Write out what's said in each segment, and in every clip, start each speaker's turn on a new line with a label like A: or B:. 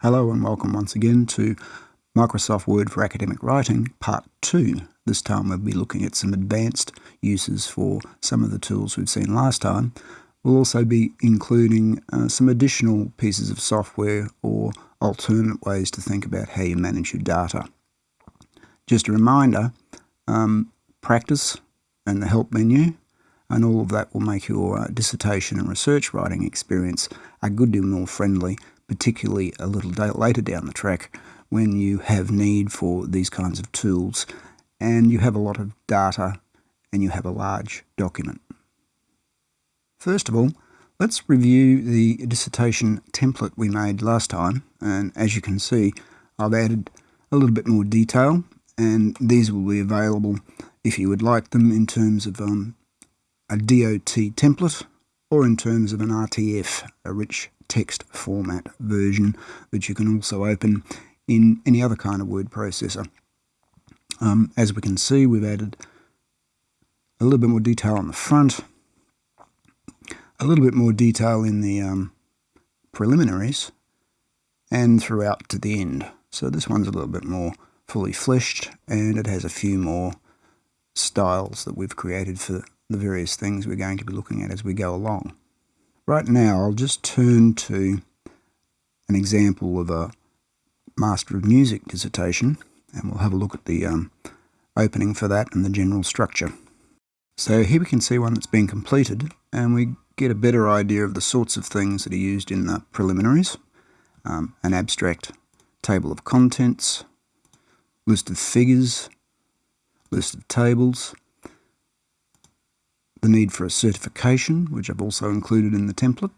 A: Hello and welcome once again to Microsoft Word for Academic Writing, Part 2. This time we'll be looking at some advanced uses for some of the tools we've seen last time. We'll also be including some additional pieces of software or alternate ways to think about how you manage your data. Just a reminder, practice and the help menu and all of that will make your dissertation and research writing experience a good deal more friendly, particularly a little later down the track when you have need for these kinds of tools and you have a lot of data and you have a large document. First of all, let's review the dissertation template we made last time, and as you can see I've added a little bit more detail, and these will be available if you would like them in terms of a DOT template or in terms of an RTF, a rich text format version that you can also open in any other kind of word processor. As we can see, we've added a little bit more detail on the front, a little bit more detail in the preliminaries, and throughout to the end. So this one's a little bit more fully fleshed, and it has a few more styles that we've created for the various things we're going to be looking at as we go along. Right now, I'll just turn to an example of a Master of Music dissertation, and we'll have a look at the opening for that and the general structure. So here we can see one that's been completed, and we get a better idea of the sorts of things that are used in the preliminaries. An abstract table of contents, list of figures, list of tables, the need for a certification, which I've also included in the template,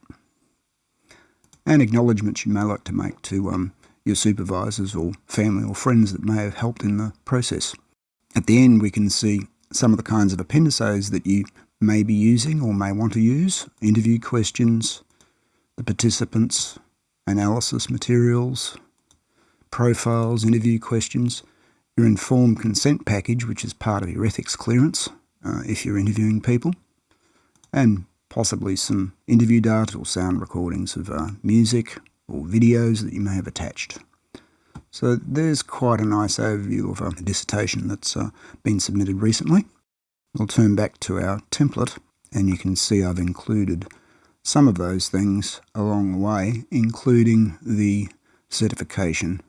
A: and acknowledgements you may like to make to your supervisors or family or friends that may have helped in the process. At the end we can see some of the kinds of appendices that you may be using or may want to use: interview questions, the participants, analysis materials, profiles, interview questions, your informed consent package, which is part of your ethics clearance if you're interviewing people, and possibly some interview data or sound recordings of music or videos that you may have attached. So there's quite a nice overview of a dissertation that's been submitted recently. We'll turn back to our template, and you can see I've included some of those things along the way, including the certification.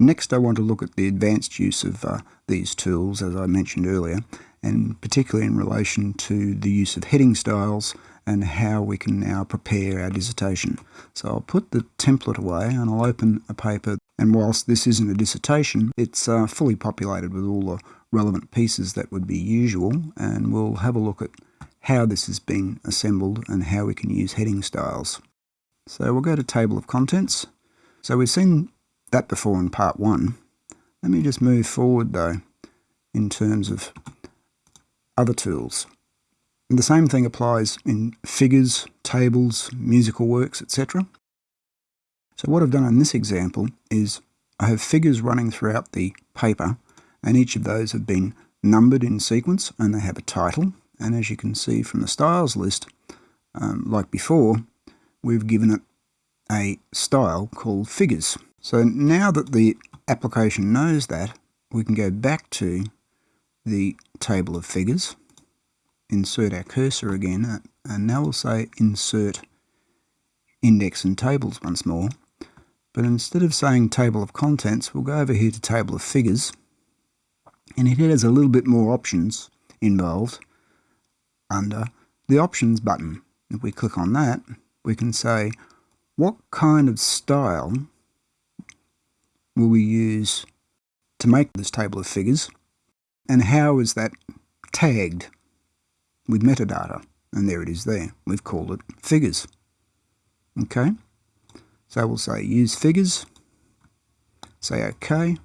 A: Next, I want to look at the advanced use of these tools, as I mentioned earlier, and particularly in relation to the use of heading styles and how we can now prepare our dissertation. So I'll put the template away and I'll open a paper, and whilst this isn't a dissertation, it's fully populated with all the relevant pieces that would be usual, and we'll have a look at how this has been assembled and how we can use heading styles. So we'll go to Table of Contents. So we've seen that before in Part 1. Let me just move forward though in terms of other tools. And the same thing applies in figures, tables, musical works, etc. So what I've done in this example is I have figures running throughout the paper, and each of those have been numbered in sequence and they have a title. And as you can see from the styles list, like before, we've given it a style called figures. So now that the application knows that, we can go back to the table of figures, insert our cursor again, and now we'll say insert index and tables once more. But instead of saying table of contents, we'll go over here to table of figures, and it has a little bit more options involved under the options button. If we click on that, we can say what kind of style will we use to make this table of figures, and how is that tagged with metadata. And there it is there. We've called it figures. Okay, so we'll say use figures, say OK,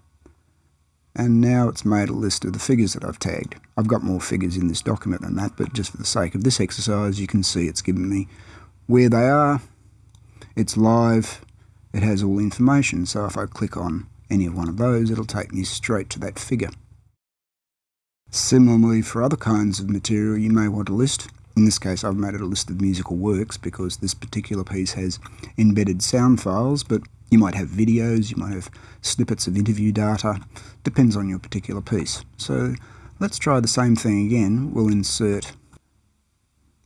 A: and now it's made a list of the figures that I've tagged. I've got more figures in this document than that, but just for the sake of this exercise, you can see it's given me where they are, it's live, it has all the information. So if I click on any of one of those, it'll take me straight to that figure. Similarly, for other kinds of material, you may want a list. In this case, I've made it a list of musical works because this particular piece has embedded sound files, but you might have videos, you might have snippets of interview data, depends on your particular piece. So let's try the same thing again. We'll insert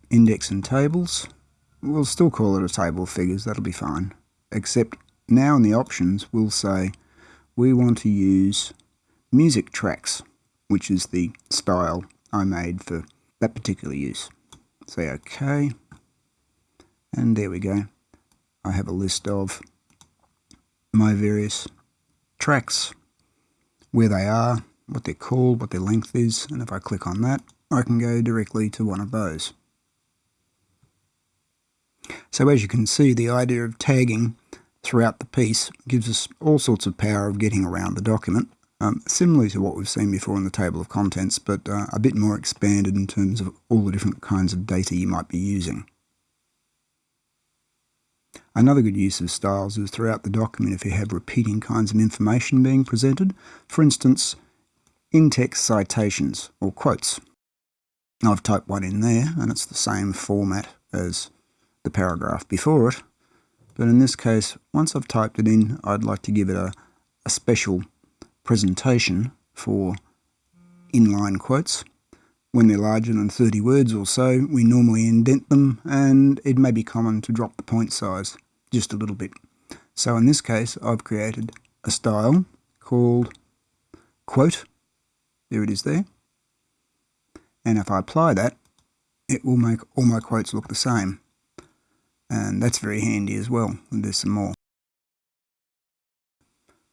A: index and tables. We'll still call it a table of figures, that'll be fine. Except now in the options, we'll say we want to use music tracks, which is the style I made for that particular use. Say OK, and there we go. I have a list of my various tracks, where they are, what they're called, what their length is, and if I click on that, I can go directly to one of those. So as you can see, the idea of tagging throughout the piece gives us all sorts of power of getting around the document, similarly to what we've seen before in the table of contents, but a bit more expanded in terms of all the different kinds of data you might be using. Another good use of styles is throughout the document if you have repeating kinds of information being presented. For instance, in-text citations or quotes. I've typed one in there and it's the same format as the paragraph before it, but in this case, once I've typed it in, I'd like to give it a special presentation for inline quotes. When they're larger than 30 words or so, we normally indent them, and it may be common to drop the point size just a little bit. So in this case, I've created a style called quote. There it is there. And if I apply that, it will make all my quotes look the same. And that's very handy as well. And there's some more.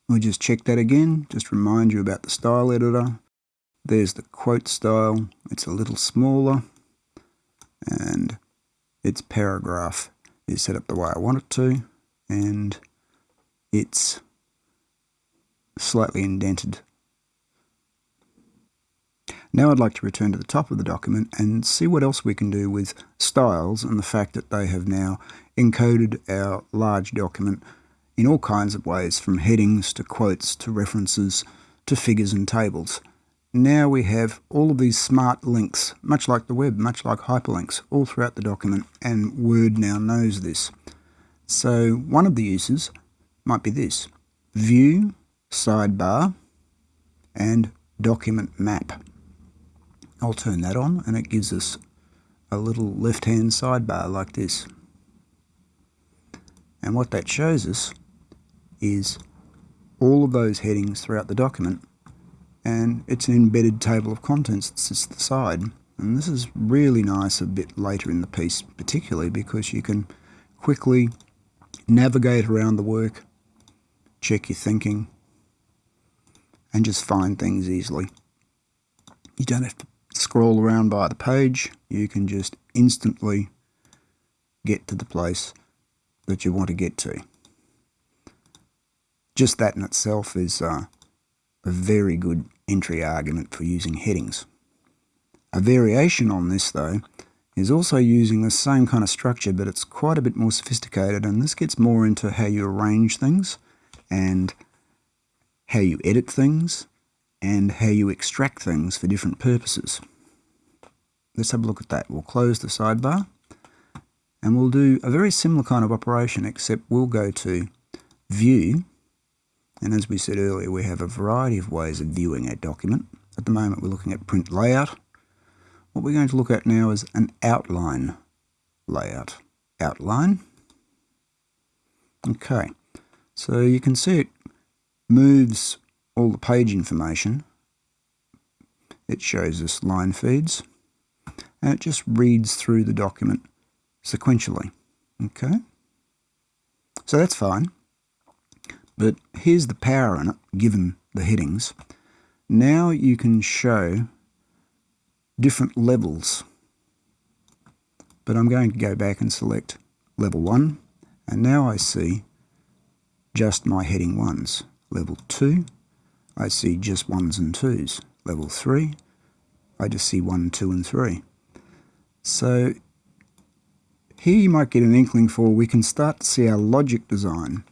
A: We'll just check that again, just remind you about the style editor. There's the quote style. It's a little smaller, and its paragraph is set up the way I want it to, and it's slightly indented. Now I'd like to return to the top of the document and see what else we can do with styles and the fact that they have now encoded our large document in all kinds of ways, from headings to quotes to references to figures and tables. Now we have all of these smart links, much like the web, much like hyperlinks, all throughout the document, and Word now knows this. So one of the uses might be this: View, Sidebar, and Document Map. I'll turn that on and it gives us a little left-hand sidebar like this. And what that shows us is all of those headings throughout the document, and it's an embedded table of contents that sits to the side. And this is really nice a bit later in the piece, particularly because you can quickly navigate around the work, check your thinking, and just find things easily. You don't have to scroll around by the page, you can just instantly get to the place that you want to get to. Just that in itself is a very good entry argument for using headings. A variation on this, though, is also using the same kind of structure, but it's quite a bit more sophisticated, and this gets more into how you arrange things and how you edit things and how you extract things for different purposes. Let's have a look at that. We'll close the sidebar and we'll do a very similar kind of operation, except we'll go to View, and as we said earlier, we have a variety of ways of viewing a document. At the moment we're looking at print layout. What we're going to look at now is an outline layout. Outline. Okay, so you can see it moves all the page information. It shows us line feeds, and it just reads through the document sequentially. Okay, so that's fine. But here's the power in it, given the headings. Now you can show different levels. But I'm going to go back and select level 1, and now I see just my heading 1s. Level 2, I see just 1s and 2s. Level 3, I just see 1, 2 and 3. So here you might get an inkling for, we can start to see our logic design,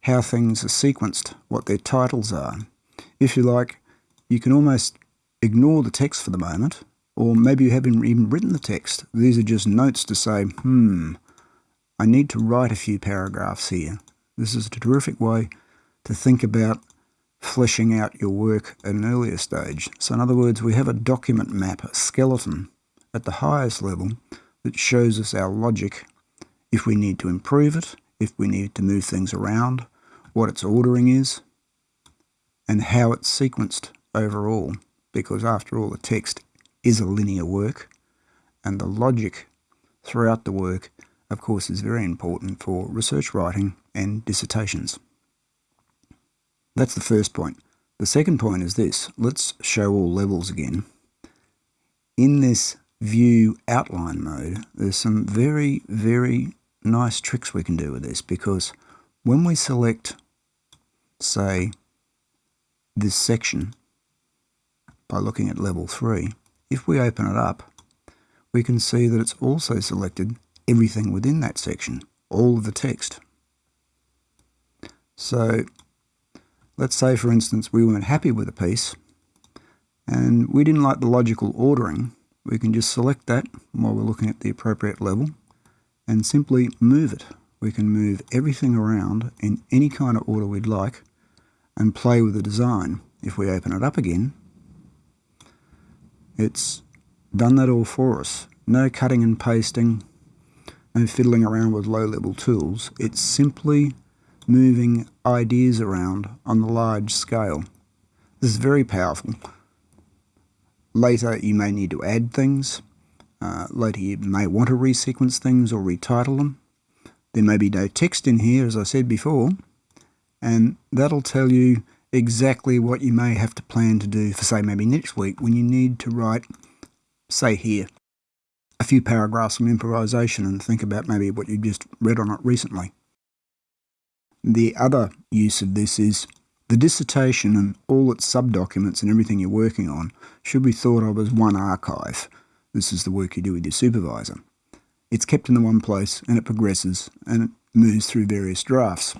A: how things are sequenced, what their titles are. If you like, you can almost ignore the text for the moment, or maybe you haven't even written the text. These are just notes to say, I need to write a few paragraphs here. This is a terrific way to think about fleshing out your work at an earlier stage. So in other words, we have a document map, a skeleton at the highest level that shows us our logic, if we need to improve it, if we need to move things around, what its ordering is, and how it's sequenced overall, because after all the text is a linear work, and the logic throughout the work, of course, is very important for research writing and dissertations. That's the first point. The second point is this. Let's show all levels again. In this view outline mode, there's some very, very nice tricks we can do with this, because when we select, say, this section by looking at level 3, if we open it up, we can see that it's also selected everything within that section, all of the text. So let's say, for instance, we weren't happy with a piece and we didn't like the logical ordering. We can just select that while we're looking at the appropriate level and simply move it. We can move everything around in any kind of order we'd like and play with the design. If we open it up again, it's done that all for us. No cutting and pasting, no fiddling around with low-level tools. It's simply moving ideas around on the large scale. This is very powerful. Later you may need to add things. Later you may want to resequence things or retitle them. There may be no text in here, as I said before, and that'll tell you exactly what you may have to plan to do for, say, maybe next week when you need to write, say here, a few paragraphs of improvisation and think about maybe what you just read on it recently. The other use of this is the dissertation and all its sub-documents and everything you're working on should be thought of as one archive. This is the work you do with your supervisor. It's kept in the one place and it progresses and it moves through various drafts.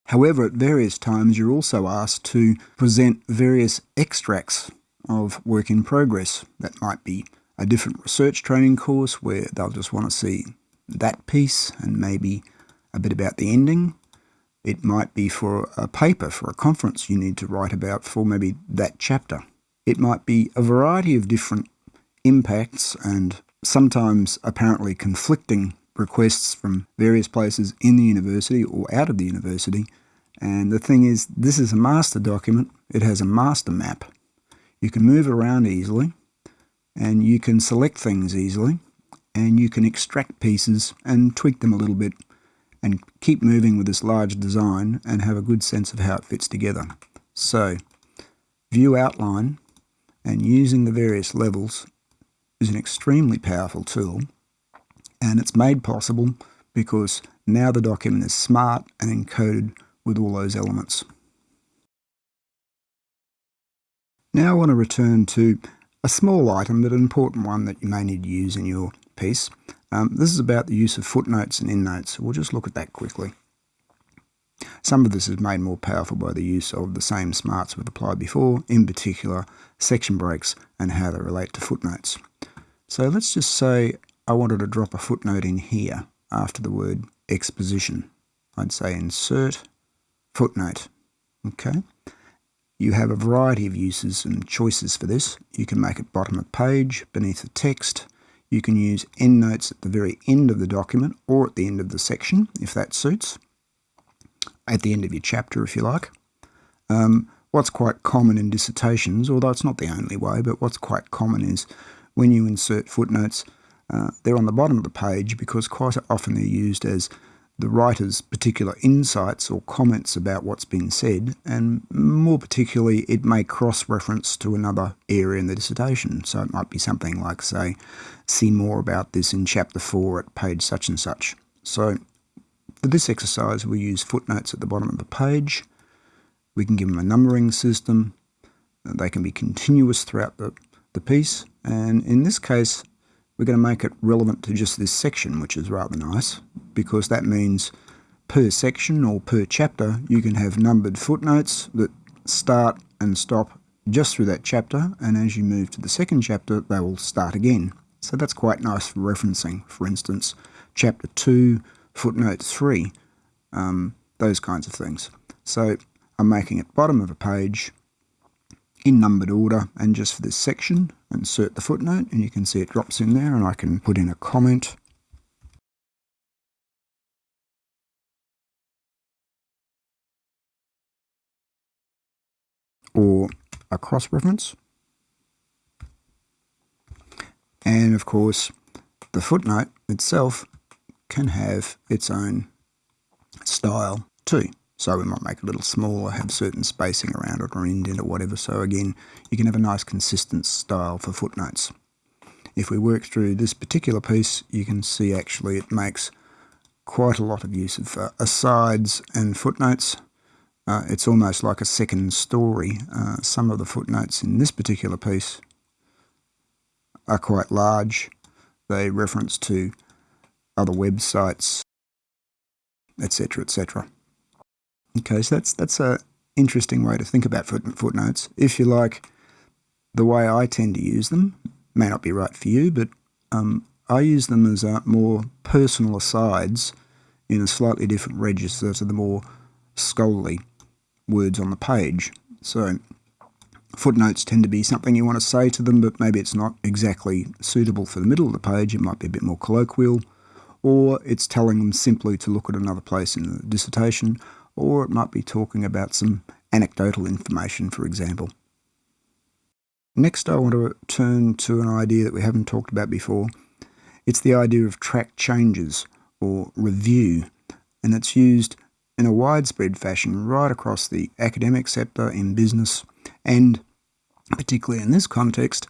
A: However, at various times you're also asked to present various extracts of work in progress. That might be a different research training course where they'll just want to see that piece and maybe a bit about the ending. It might be for a paper, for a conference you need to write about for maybe that chapter. It might be a variety of different impacts and sometimes apparently conflicting requests from various places in the university or out of the university. And the thing is, this is a master document. It has a master map. You can move around easily and you can select things easily and you can extract pieces and tweak them a little bit and keep moving with this large design and have a good sense of how it fits together. So, view outline and using the various levels is an extremely powerful tool, and it's made possible because now the document is smart and encoded with all those elements. Now I want to return to a small item but an important one that you may need to use in your piece. This is about the use of footnotes and endnotes. We'll just look at that quickly. Some of this is made more powerful by the use of the same smarts we've applied before, in particular section breaks and how they relate to footnotes. So let's just say I wanted to drop a footnote in here after the word exposition. I'd say insert footnote. Okay. You have a variety of uses and choices for this. You can make it bottom of page, beneath the text. You can use endnotes at the very end of the document or at the end of the section, if that suits. At the end of your chapter, if you like. What's quite common in dissertations, although it's not the only way, but what's quite common is when you insert footnotes, they're on the bottom of the page because quite often they're used as the writer's particular insights or comments about what's been said, and more particularly it may cross-reference to another area in the dissertation. So it might be something like, say, see more about this in chapter 4 at page such and such. So for this exercise we use footnotes at the bottom of the page. We can give them a numbering system. They can be continuous throughout the piece, and in this case we're going to make it relevant to just this section, which is rather nice, because that means per section or per chapter you can have numbered footnotes that start and stop just through that chapter, and as you move to the second chapter, they will start again. So that's quite nice for referencing. For instance, chapter 2, footnote 3, those kinds of things. So I'm making it bottom of a page in numbered order, and just for this section, insert the footnote, and you can see it drops in there, and I can put in a comment or a cross-reference. And of course, the footnote itself can have its own style too. So we might make it a little smaller, have certain spacing around it or indent or whatever. So again, you can have a nice consistent style for footnotes. If we work through this particular piece, you can see actually it makes quite a lot of use of asides and footnotes. It's almost like a second story. Some of the footnotes in this particular piece are quite large. They reference to other websites, etc., etc. Okay, so that's an interesting way to think about footnotes. If you like, the way I tend to use them may not be right for you, but I use them as more personal asides in a slightly different register to the more scholarly words on the page. So footnotes tend to be something you want to say to them, but maybe it's not exactly suitable for the middle of the page. It might be a bit more colloquial, or it's telling them simply to look at another place in the dissertation, or it might be talking about some anecdotal information, for example. Next, I want to turn to an idea that we haven't talked about before. It's the idea of track changes, or review, and it's used in a widespread fashion right across the academic sector, in business, and particularly in this context,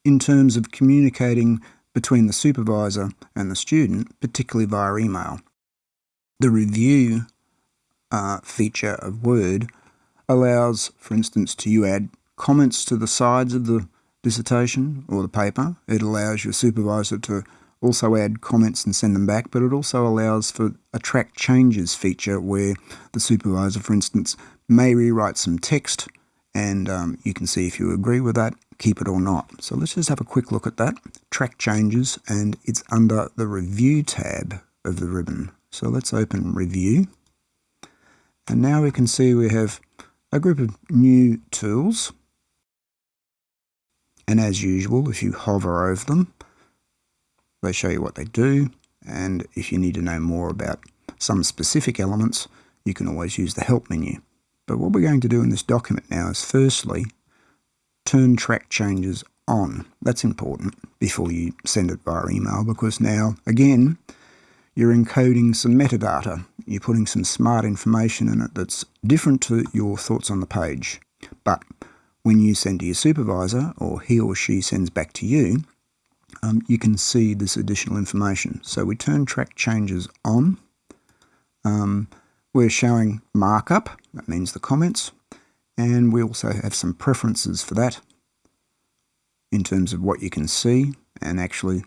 A: in terms of communicating between the supervisor and the student, particularly via email. The review feature of Word allows, for instance, you add comments to the sides of the dissertation or the paper. It allows your supervisor to also add comments and send them back, but it also allows for a track changes feature where the supervisor, for instance, may rewrite some text, and you can see if you agree with that, keep it or not. So let's just have a quick look at that. Track changes, and it's under the Review tab of the ribbon. So let's open Review. And now we can see we have a group of new tools. And as usual, if you hover over them, they show you what they do. And if you need to know more about some specific elements, you can always use the Help menu. But what we're going to do in this document now is firstly, turn track changes on. That's important before you send it via email, because now, again, you're encoding some metadata. You're putting some smart information in it that's different to your thoughts on the page. But when you send to your supervisor, or he or she sends back to you, you can see this additional information. So we turn track changes on. We're showing markup, that means the comments, and we also have some preferences for that in terms of what you can see and actually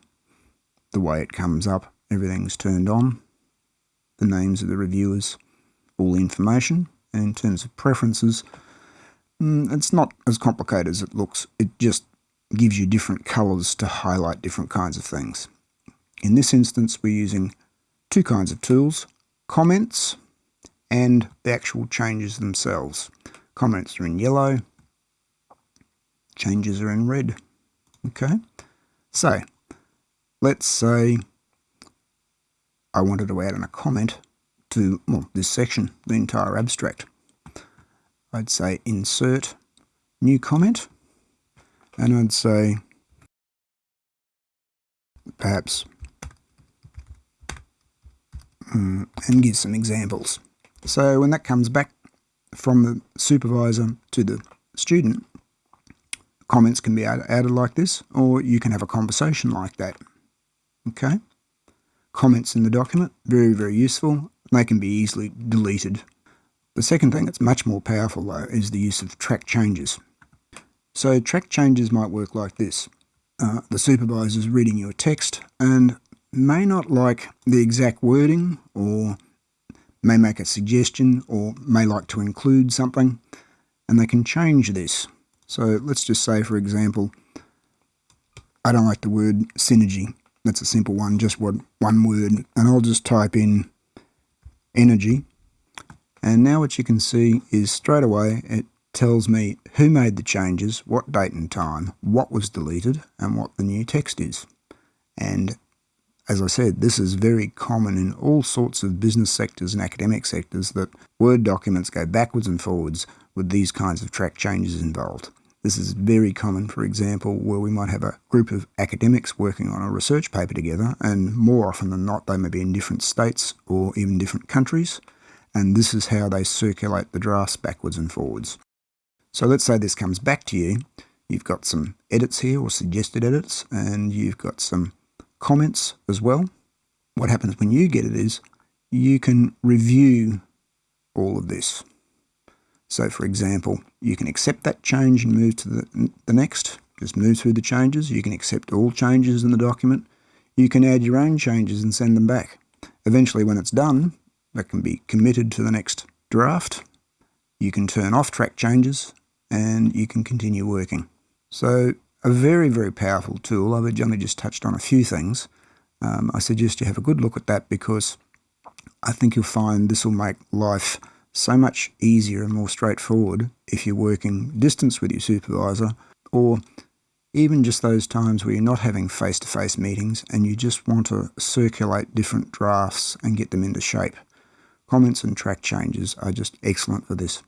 A: the way it comes up. Everything's turned on, the names of the reviewers, all the information. And in terms of preferences, it's not as complicated as it looks. It just gives you different colours to highlight different kinds of things. In this instance, we're using two kinds of tools, comments and the actual changes themselves. Comments are in yellow, changes are in red. Okay, so let's say I wanted to add in a comment to this section, the entire abstract. I'd say insert new comment, and I'd say perhaps and give some examples. So when that comes back from the supervisor to the student, comments can be added like this, or you can have a conversation like that. Okay? Comments in the document, very, very useful. They can be easily deleted. The second thing that's much more powerful, though, is the use of track changes. So track changes might work like this. The supervisor's reading your text and may not like the exact wording, or may make a suggestion, or may like to include something, and they can change this. So let's just say, for example, I don't like the word synergy. That's a simple one, just one word. And I'll just type in energy. And now what you can see is straight away it tells me who made the changes, what date and time, what was deleted, and what the new text is. And as I said, this is very common in all sorts of business sectors and academic sectors, that Word documents go backwards and forwards with these kinds of track changes involved. This is very common, for example, where we might have a group of academics working on a research paper together, and more often than not they may be in different states or even different countries, and this is how they circulate the drafts backwards and forwards. So let's say this comes back to you. You've got some edits here, or suggested edits, and you've got some comments as well. What happens when you get it is you can review all of this. So for example, you can accept that change and move to the next. Just move through the changes. You can accept all changes in the document. You can add your own changes and send them back. Eventually when it's done, that can be committed to the next draft. You can turn off track changes and you can continue working. So a very, very powerful tool. I've only just touched on a few things. I suggest you have a good look at that, because I think you'll find this will make life so much easier and more straightforward if you're working distance with your supervisor, or even just those times where you're not having face-to-face meetings and you just want to circulate different drafts and get them into shape. Comments and track changes are just excellent for this.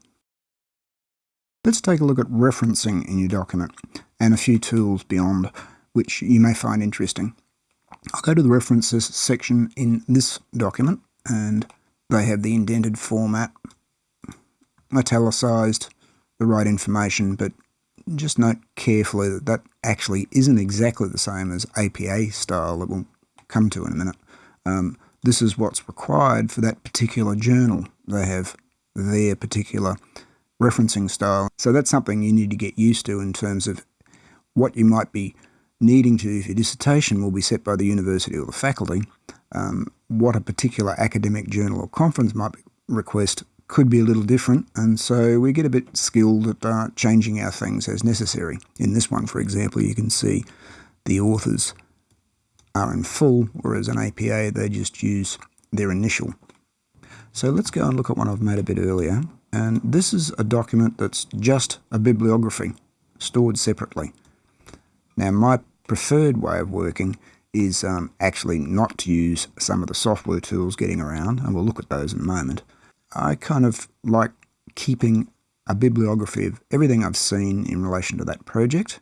A: Let's take a look at referencing in your document and a few tools beyond which you may find interesting. I'll go to the references section in this document, and they have the indented format, italicized, the right information, but just note carefully that that actually isn't exactly the same as APA style that we'll come to in a minute. This is what's required for that particular journal. They have their particular referencing style. So that's something you need to get used to in terms of what you might be needing to do for your dissertation will be set by the university or the faculty. What a particular academic journal or conference might request could be a little different, and so we get a bit skilled at changing our things as necessary. In this one, for example, you can see the authors are in full, whereas in APA they just use their initial. So let's go and look at one I've made a bit earlier, and this is a document that's just a bibliography stored separately. Now my preferred way of working is actually not to use some of the software tools getting around, and we'll look at those in a moment. I kind of like keeping a bibliography of everything I've seen in relation to that project.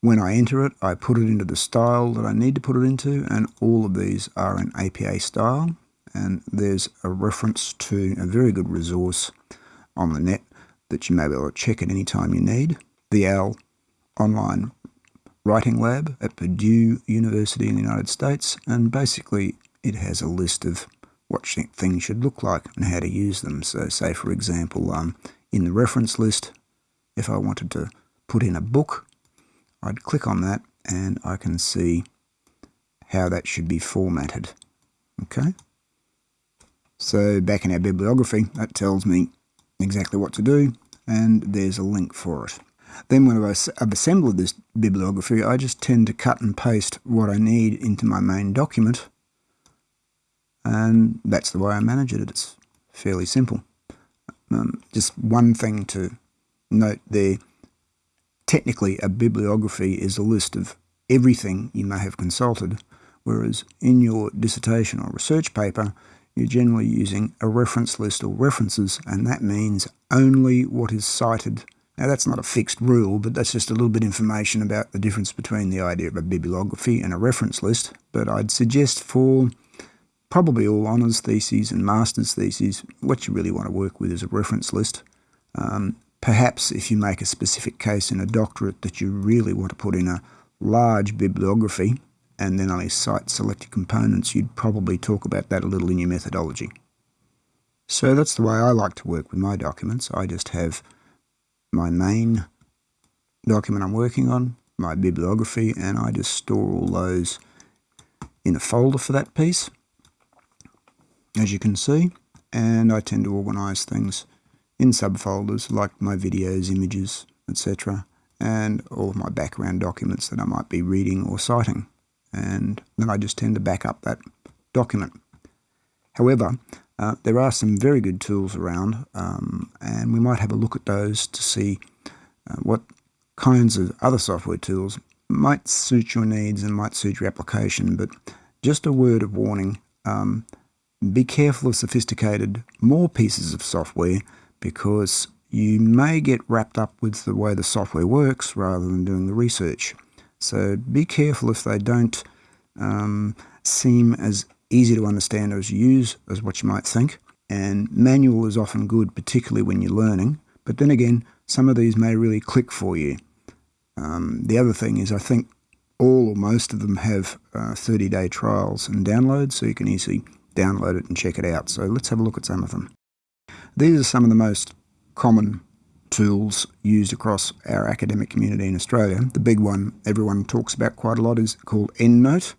A: When I enter it, I put it into the style that I need to put it into, and all of these are in APA style. And there's a reference to a very good resource on the net that you may be able to check at any time you need. The OWL online writing lab at Purdue University in the United States, and basically it has a list of what things should look like and how to use them. So say for example, in the reference list, if I wanted to put in a book, I'd click on that and I can see how that should be formatted. Okay. So back in our bibliography, that tells me exactly what to do, and there's a link for it. Then when I've assembled this bibliography, I just tend to cut and paste what I need into my main document, and that's the way I manage it. It's fairly simple. Just one thing to note there, technically a bibliography is a list of everything you may have consulted, whereas in your dissertation or research paper, you're generally using a reference list or references, and that means only what is cited. Now that's not a fixed rule, but that's just a little bit of information about the difference between the idea of a bibliography and a reference list. But I'd suggest for probably all honours theses and master's theses, what you really want to work with is a reference list. Perhaps if you make a specific case in a doctorate that you really want to put in a large bibliography and then only cite selected components, you'd probably talk about that a little in your methodology. So that's the way I like to work with my documents. I just have my main document I'm working on, my bibliography, and I just store all those in a folder for that piece, as you can see, and I tend to organise things in subfolders like my videos, images, etc., and all of my background documents that I might be reading or citing. And then I just tend to back up that document. However, there are some very good tools around, and we might have a look at those to see what kinds of other software tools might suit your needs and might suit your application. But just a word of warning, be careful of sophisticated more pieces of software, because you may get wrapped up with the way the software works rather than doing the research. So be careful if they don't seem as easy to understand or as use as what you might think. And manual is often good, particularly when you're learning. But then again, some of these may really click for you. The other thing is, I think all or most of them have 30-day trials and downloads, so you can easily download it and check it out. So let's have a look at some of them. These are some of the most common tools used across our academic community in Australia. The big one everyone talks about quite a lot is called Endnote.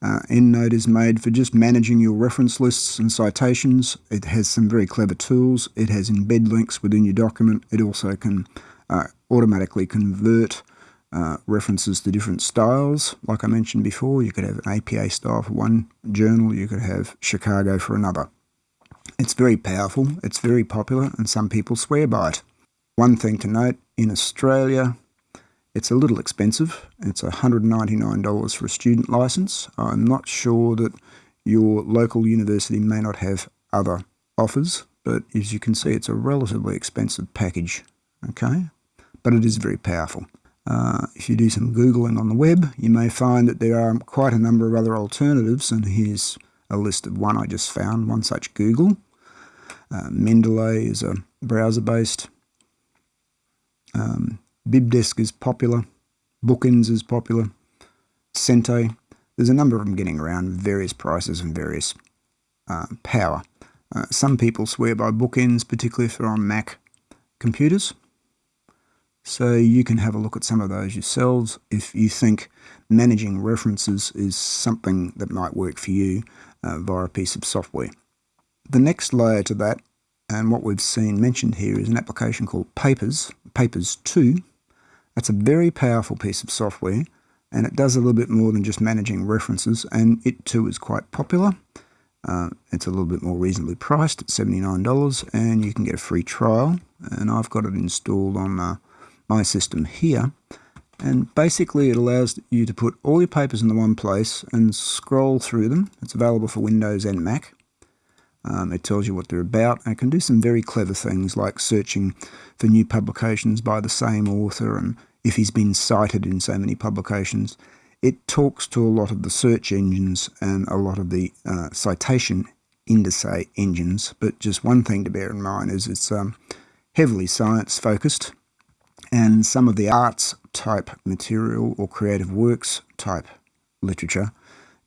A: Endnote is made for just managing your reference lists and citations. It has some very clever tools. It has embed links within your document. It also can automatically convert references to different styles. Like I mentioned before, you could have an APA style for one journal, you could have Chicago for another. It's very powerful, it's very popular, and some people swear by it. One thing to note, in Australia, it's a little expensive. It's $199 for a student license. I'm not sure that your local university may not have other offers, but as you can see, it's a relatively expensive package, okay? But it is very powerful. If you do some Googling on the web, you may find that there are quite a number of other alternatives, and here's a list of one I just found, one such Google. Mendeley is a browser-based. BibDesk is popular. Bookends is popular. Sente. There's a number of them getting around, various prices and various power. Some people swear by Bookends, particularly if they're on Mac computers. So you can have a look at some of those yourselves if you think managing references is something that might work for you via a piece of software. The next layer to that, and what we've seen mentioned here, is an application called Papers, Papers 2. That's a very powerful piece of software, and it does a little bit more than just managing references, and it too is quite popular. It's a little bit more reasonably priced at $79, and you can get a free trial, and I've got it installed on my system here. And basically it allows you to put all your papers into one place and scroll through them. It's available for Windows and Mac. It tells you what they're about, and it can do some very clever things like searching for new publications by the same author, and if he's been cited in so many publications. It talks to a lot of the search engines and a lot of the citation indice engines, but just one thing to bear in mind is it's heavily science focused, and some of the arts type material or creative works type literature,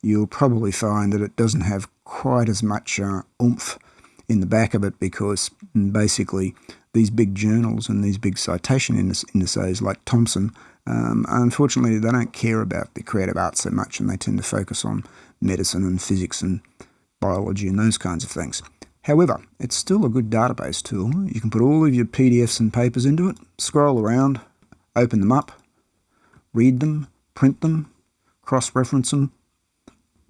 A: you'll probably find that it doesn't have quite as much oomph in the back of it, because basically these big journals and these big citation indices like Thomson, unfortunately they don't care about the creative arts so much, and they tend to focus on medicine and physics and biology and those kinds of things. However, it's still a good database tool. You can put all of your PDFs and papers into it, scroll around, open them up, read them, print them, cross-reference them.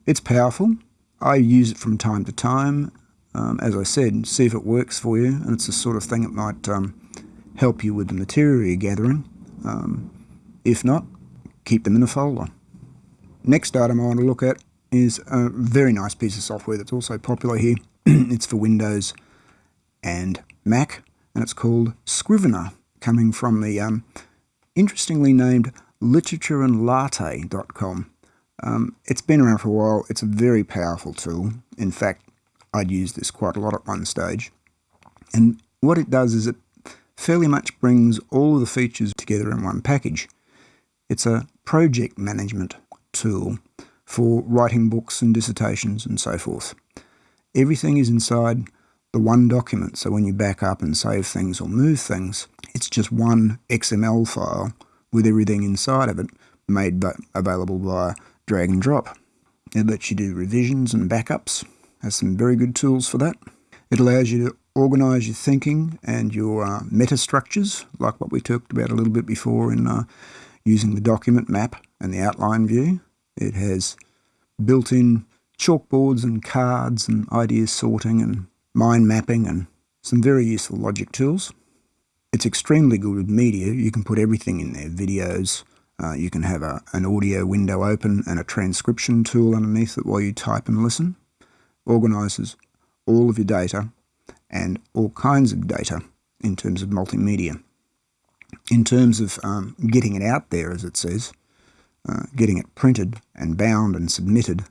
A: It's powerful. I use it from time to time. As I said, see if it works for you, and it's the sort of thing that might help you with the material you're gathering. If not, keep them in a folder. Next item I want to look at is a very nice piece of software that's also popular here. It's for Windows and Mac, and it's called Scrivener, coming from the interestingly named literatureandlatte.com. It's been around for a while. It's a very powerful tool. In fact, I'd used this quite a lot at one stage. And what it does is it fairly much brings all of the features together in one package. It's a project management tool for writing books and dissertations and so forth. Everything is inside the one document, so when you back up and save things or move things, it's just one XML file with everything inside of it made available via drag and drop. It lets you do revisions and backups. Has some very good tools for that. It allows you to organise your thinking and your metastructures, like what we talked about a little bit before in using the document map and the outline view. It has built-in chalkboards and cards and idea sorting and mind mapping and some very useful logic tools. It's extremely good with media. You can put everything in there, videos. You can have an audio window open and a transcription tool underneath it while you type and listen. Organises all of your data and all kinds of data in terms of multimedia. In terms of getting it out there, as it says, getting it printed and bound and submitted,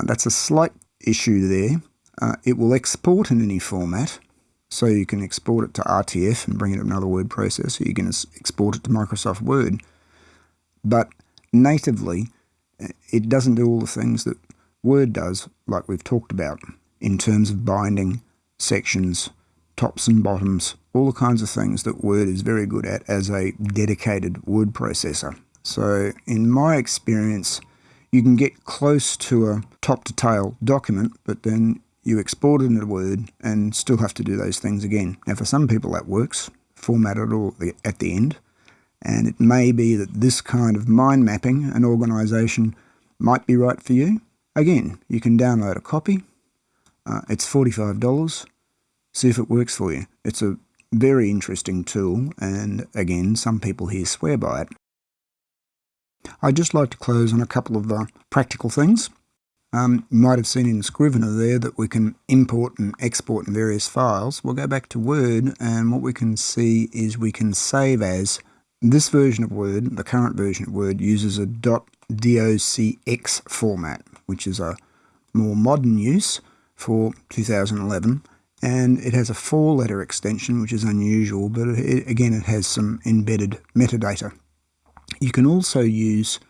A: that's a slight issue there. It will export in any format, so you can export it to RTF and bring it to another word processor. You can export it to Microsoft Word. But natively, it doesn't do all the things that Word does, like we've talked about, in terms of binding, sections, tops and bottoms, all the kinds of things that Word is very good at as a dedicated word processor. So in my experience, you can get close to a top-to-tail document, but then you export it into Word and still have to do those things again. Now, for some people that works, format it all at the end, and it may be that this kind of mind mapping and organisation might be right for you. Again, you can download a copy. It's $45. See if it works for you. It's a very interesting tool, and again, some people here swear by it. I'd just like to close on a couple of practical things. You might have seen in Scrivener there that we can import and export in various files. We'll go back to Word, and what we can see is we can save as. This version of Word, the current version of Word, uses a .docx format, which is a more modern use for 2011, and it has a 4-letter extension, which is unusual, but again, it has some embedded metadata. You can also use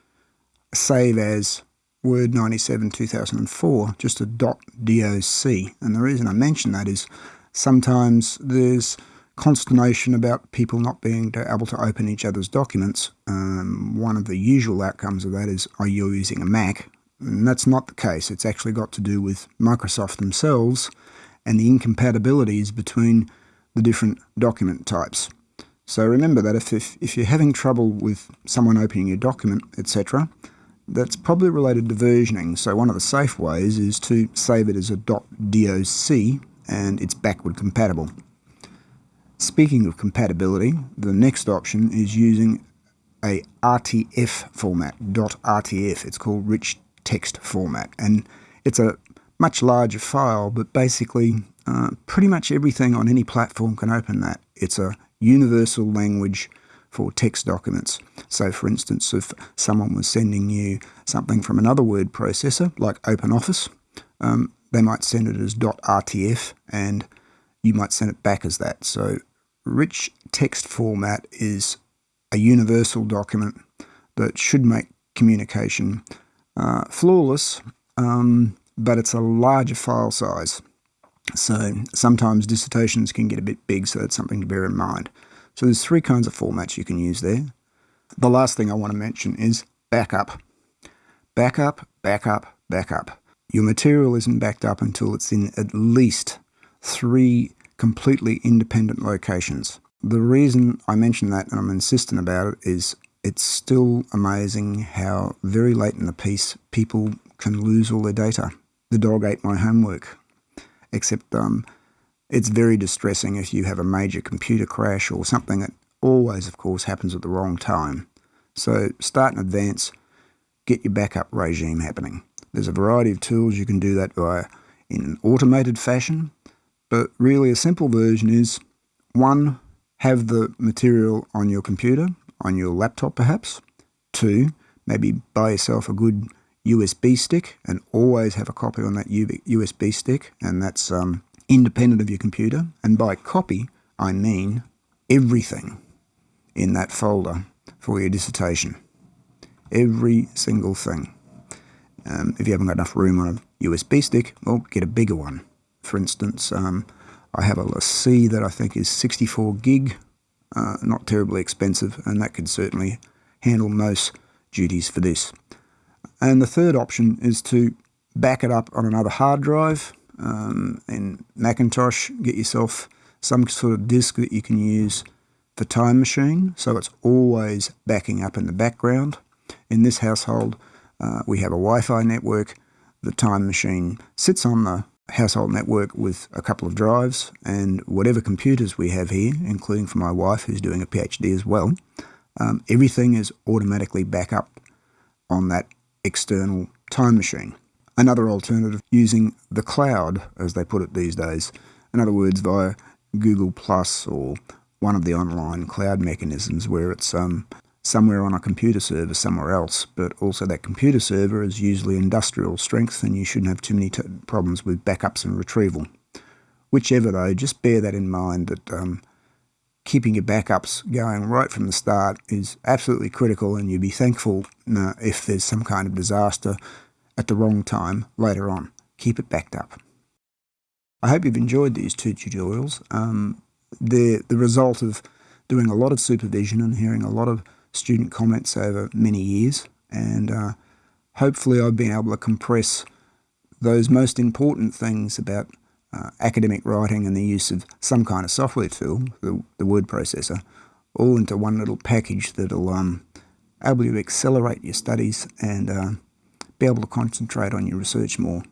A: save as Word 97 2004, just a .doc, and the reason I mention that is sometimes there's consternation about people not being able to open each other's documents. One of the usual outcomes of that is, are you using a Mac? And that's not the case. It's actually got to do with Microsoft themselves and the incompatibilities between the different document types. So remember that if you're having trouble with someone opening your document, etc., that's probably related to versioning. So one of the safe ways is to save it as a .doc and it's backward compatible. Speaking of compatibility, the next option is using a RTF format, .rtf. It's called Rich Text Format, and it's a much larger file, but basically pretty much everything on any platform can open that. It's a universal language for text documents. So for instance, if someone was sending you something from another word processor, like OpenOffice, they might send it as .rtf, and you might send it back as that. So Rich Text Format is a universal document that should make communication flawless, but it's a larger file size. So sometimes dissertations can get a bit big, so that's something to bear in mind. So there's 3 kinds of formats you can use there. The last thing I want to mention is backup. Backup, backup, backup. Your material isn't backed up until it's in at least 3 completely independent locations. The reason I mention that, and I'm insistent about it, is it's still amazing how very late in the piece people can lose all their data. The dog ate my homework. Except it's very distressing if you have a major computer crash or something that always, of course, happens at the wrong time. So start in advance, get your backup regime happening. There's a variety of tools you can do that via in an automated fashion, but really a simple version is 1, have the material on your computer, on your laptop perhaps. 2, maybe buy yourself a good USB stick and always have a copy on that USB stick, and that's independent of your computer. And by copy, I mean everything in that folder for your dissertation. Every single thing. If you haven't got enough room on a USB stick, well, get a bigger one. For instance, I have a C that I think is 64 gig, not terribly expensive, and that could certainly handle most duties for this. And the third option is to back it up on another hard drive, in Macintosh, get yourself some sort of disk that you can use for Time Machine, so it's always backing up in the background. In this household, we have a Wi-Fi network. The Time Machine sits on the household network with a couple of drives, and whatever computers we have here, including for my wife who's doing a PhD as well, everything is automatically back up on that external Time Machine. Another alternative, using the cloud, as they put it these days, in other words, via Google Plus or one of the online cloud mechanisms where it's somewhere on a computer server somewhere else, but also that computer server is usually industrial strength and you shouldn't have too many problems with backups and retrieval. Whichever though, just bear that in mind that keeping your backups going right from the start is absolutely critical, and you'll be thankful if there's some kind of disaster at the wrong time later on. Keep it backed up. I hope you've enjoyed these 2 tutorials. They're the result of doing a lot of supervision and hearing a lot of student comments over many years, and hopefully I've been able to compress those most important things about academic writing and the use of some kind of software tool, the word processor, all into one little package that'll able to accelerate your studies and be able to concentrate on your research more.